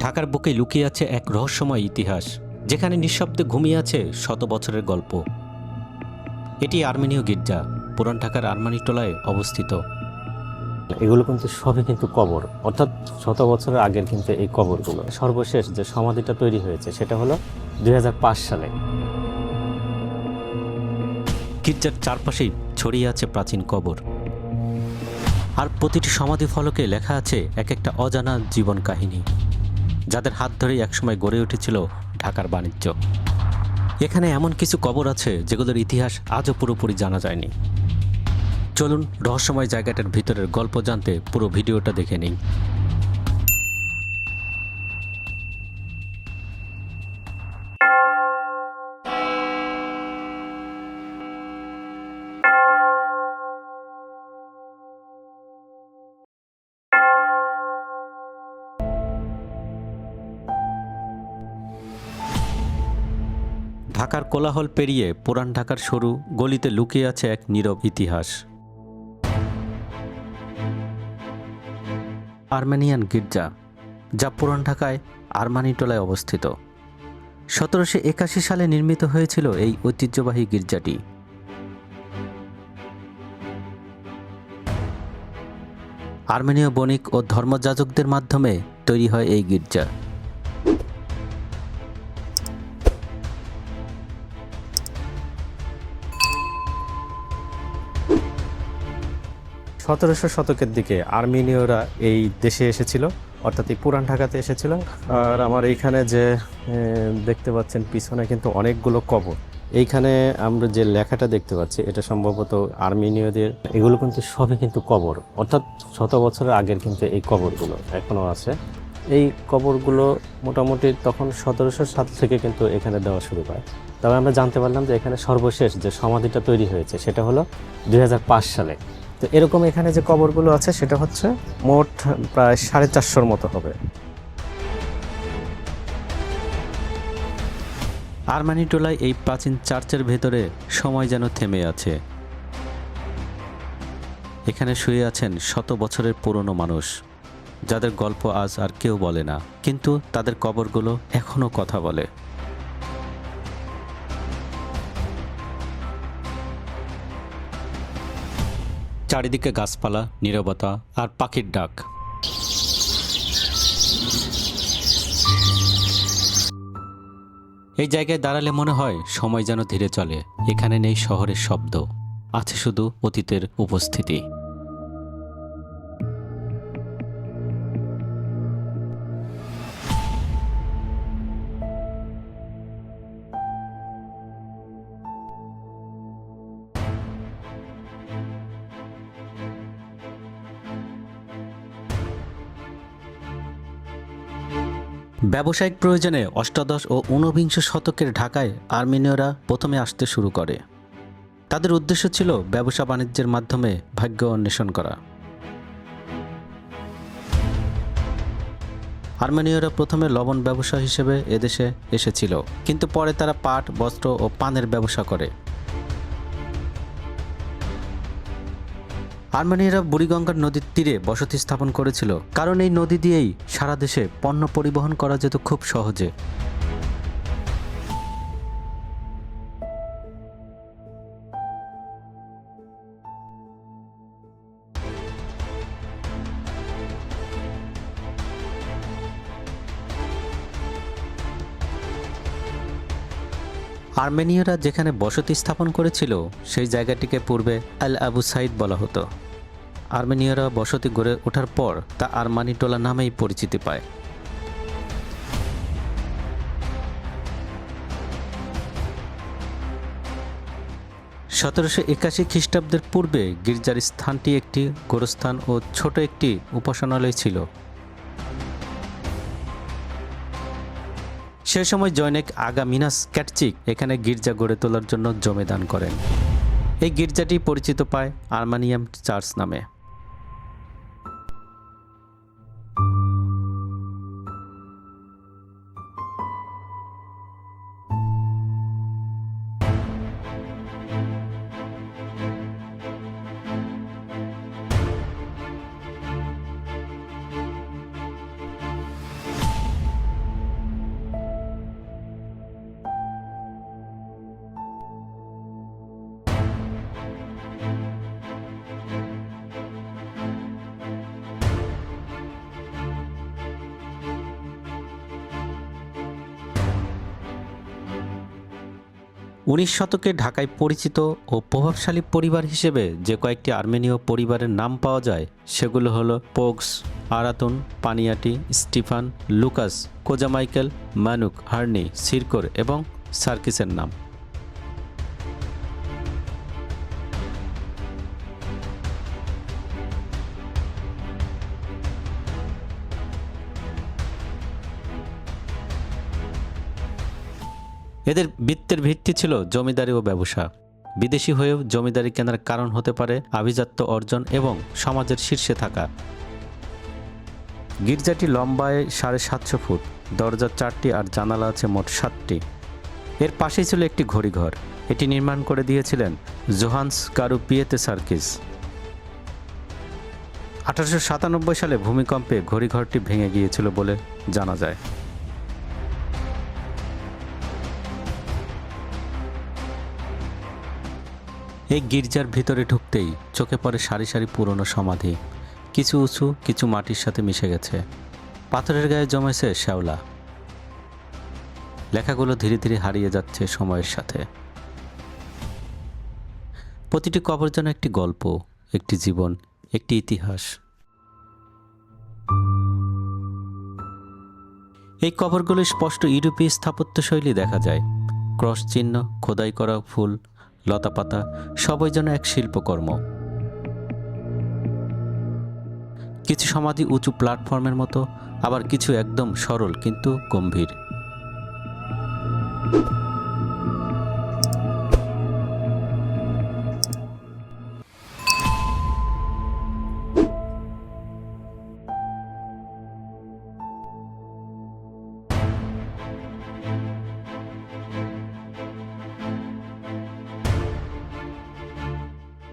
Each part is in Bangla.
ঢাকার বুকে লুকিয়ে আছে এক রহস্যময় ইতিহাস, যেখানে নিঃশব্দে ঘুমিয়ে আছে শত বছরের গল্প। এটি আর্মেনীয় গির্জা, পুরান ঢাকার আরমানিটোলায় অবস্থিত। এগুলো কিন্তু সবই কিন্তু কবর, অর্থাৎ শত বছরের আগের কিন্তু এই কবরগুলো। সর্বশেষ যে সমাধিটা তৈরি হয়েছে সেটা হলো 2005 সালে। গির্জার চারপাশেই ছড়িয়ে আছে প্রাচীন কবর, আর প্রতিটি সমাধি ফলকে লেখা আছে এক একটা অজানা জীবন কাহিনী, যাদের হাত ধরেই একসময় গড়ে উঠেছিল ঢাকার বাণিজ্য। এখানে এমন কিছু কবর আছে যেগুলোর ইতিহাস আজও পুরোপুরি জানা যায়নি। চলুন রহস্যময় জায়গাটার ভিতরের গল্প জানতে পুরো ভিডিওটা দেখে নিই। ঢাকার কোলাহল পেরিয়ে পুরান ঢাকার সরু গলিতে লুকিয়ে আছে এক নীরব ইতিহাস। আর্মেনিয়ান গির্জা, যা পুরান ঢাকায় আরমানিটোলায় অবস্থিত। 1781 সালে নির্মিত হয়েছিল এই ঐতিহ্যবাহী গির্জাটি। আর্মেনীয় বণিক ও ধর্মযাজকদের মাধ্যমে তৈরি হয় এই গির্জা। সতেরোশো শতকের দিকে আর্মেনীয়রা এই দেশে এসেছিল, অর্থাৎ এই পুরান ঢাকাতে এসেছিল। আর আমার এইখানে যে দেখতে পাচ্ছেন পিছনে কিন্তু অনেকগুলো কবর। এইখানে আমরা যে লেখাটা দেখতে পাচ্ছি এটা সম্ভবত আর্মেনীয়দের। এগুলো কিন্তু সবই কিন্তু কবর, অর্থাৎ শত বছরের আগের কিন্তু এই কবরগুলো এখনও আছে। এই কবরগুলো মোটামুটি তখন 1700 সাল থেকে কিন্তু এখানে দেওয়া শুরু হয়। তবে আমরা জানতে পারলাম যে এখানে সর্বশেষ যে সমাধিটা তৈরি হয়েছে সেটা হলো 2005 সালে। তো এরকম এখানে যে কবরগুলো আছে সেটা হচ্ছে মোট প্রায় 450 মতো হবে। আরমানিটোলায় এই প্রাচীন চার্চের ভেতরে সময় যেন থেমে আছে। এখানে শুয়ে আছেন শত বছরের পুরনো মানুষ, যাদের গল্প আজ আর কেউ বলে না, কিন্তু তাদের কবরগুলো এখনো কথা বলে। চারিদিকে গাছপালা, নীরবতা আর পাখির ডাক। এই জায়গায় দাঁড়ালে মনে হয় সময় যেন ধীরে চলে। এখানে নেই শহরের শব্দ, আছে শুধু অতীতের উপস্থিতি। ব্যবসায়িক প্রয়োজনে অষ্টাদশ ও ঊনবিংশ শতকের ঢাকায় আর্মেনীয়রা প্রথমে আসতে শুরু করে। তাদের উদ্দেশ্য ছিল ব্যবসা বাণিজ্যের মাধ্যমে ভাগ্য অন্বেষণ করা। আর্মেনীয়রা প্রথমে লবণ ব্যবসা হিসেবে এদেশে এসেছিল, কিন্তু পরে তারা পাট, বস্ত্র ও পানের ব্যবসা করে। আর্মেনীয়রা বুড়িগঙ্গার নদীর তীরে বসতি স্থাপন করেছিল, কারণ এই নদী দিয়েই সারা দেশে পণ্য পরিবহন করা যেত খুব সহজে। আর্মেনীয়রা যেখানে বসতি স্থাপন করেছিল সেই জায়গাটিকে পূর্বে আল আবু সাইদ বলা হতো। আর্মেনীয়রা বসতি গড়ে ওঠার পর তা আরমানিটোলা নামেই পরিচিতি পায়। (1781 খ্রিস্টাব্দের পূর্বে গির্জার স্থানটি একটি গোরস্থান ও ছোট একটি উপাসনালয় ছিল। সে সময় জনৈক আগা মিনাস ক্যাটচিক এখানে গির্জা গড়ে তোলার জন্য জমি দান করেন। এই গির্জাটি পরিচিত পায় আর্মেনিয়ান চার্চ নামে। 19 শতকে ঢাকায় পরিচিত ও প্রভাবশালী পরিবার হিসেবে যে কয়েকটি আর্মেনীয় পরিবারের নাম পাওয়া যায় সেগুলো হলো পোগস, আরাতুন, পানিয়াটি, স্টিফান, লুকাস, কোজামাইকেল, মানুক, হার্নি, সিরকোর এবং সার্কিসের নাম। এদের বৃত্তের ভিত্তি ছিল জমিদারি ও ব্যবসা। বিদেশি হয়েও জমিদারি কেনার কারণ হতে পারে আভিজাত্য অর্জন এবং সমাজের শীর্ষে থাকা। গির্জাটি লম্বায় 750 ফুট, দরজা 4টি আর জানালা আছে মোট 7টি। এর পাশেই ছিল একটি ঘড়িঘর। এটি নির্মাণ করে দিয়েছিলেন জোহান্স কারু পিয়েতে সার্কিস। 1897 সালে ভূমিকম্পে ঘড়িঘরটি ভেঙে গিয়েছিল বলে জানা যায়। এই গির্জার ভিতরে ঢুকতেই চোখে পড়ে সারি সারি পুরনো সমাধি, কিছু উঁচু, কিছু মাটির সাথে মিশে গেছে। পাথরের গায়ে জমেছে শ্যাওলা। লেখাগুলো ধীরে ধীরে হারিয়ে যাচ্ছে সময়ের সাথে। প্রতিটি কবর যেন একটি গল্প, একটি জীবন, একটি ইতিহাস। এই কবরগুলো স্পষ্ট ইউরোপীয় স্থাপত্যশৈলী দেখা যায়। ক্রস চিহ্ন, খোদাই করা ফুল, লতাপাতা, সবই যেন এক শিল্পকর্ম। কিছু সমাধি উঁচু প্ল্যাটফর্মের মতো, আবার কিছু একদম সরল কিন্তু গম্ভীর।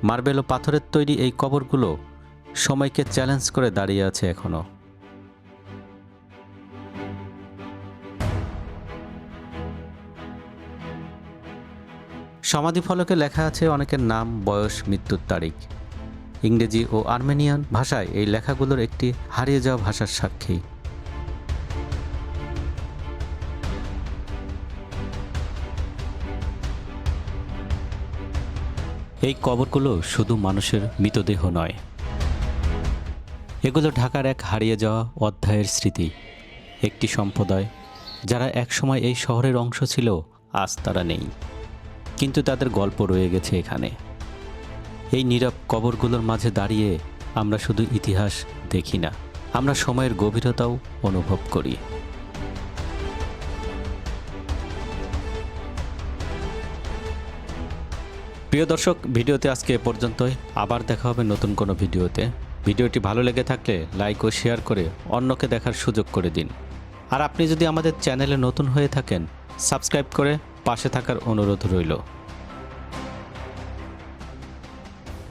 মার্বেল ও পাথরের তৈরি এই কবরগুলো সময়কে চ্যালেঞ্জ করে দাঁড়িয়ে আছে এখনো। সমাধিফলকে লেখা আছে অনেকের নাম, বয়স, মৃত্যুর তারিখ। ইংরেজি ও আর্মেনিয়ান ভাষায় এই লেখাগুলোর একটি হারিয়ে যাওয়া ভাষার সাক্ষী। এই কবরগুলো শুধু মানুষের মৃতদেহ নয়, এগুলো ঢাকার এক হারিয়ে যাওয়া অধ্যায়ের স্মৃতি। একটি সম্প্রদায় যারা একসময় এই শহরের অংশ ছিল, আজ তারা নেই, কিন্তু তাদের গল্প রয়ে গেছে এখানে। এই নীরব কবরগুলোর মাঝে দাঁড়িয়ে আমরা শুধু ইতিহাস দেখি না, আমরা সময়ের গভীরতাও অনুভব করি। প্রিয় দর্শক, ভিডিওতে আজকে এ পর্যন্তই। আবার দেখা হবে নতুন কোনো ভিডিওতে। ভিডিওটি ভালো লেগে থাকলে লাইক ও শেয়ার করে অন্যকে দেখার সুযোগ করে দিন। আর আপনি যদি আমাদের চ্যানেলে নতুন হয়ে থাকেন, সাবস্ক্রাইব করে পাশে থাকার অনুরোধ রইল।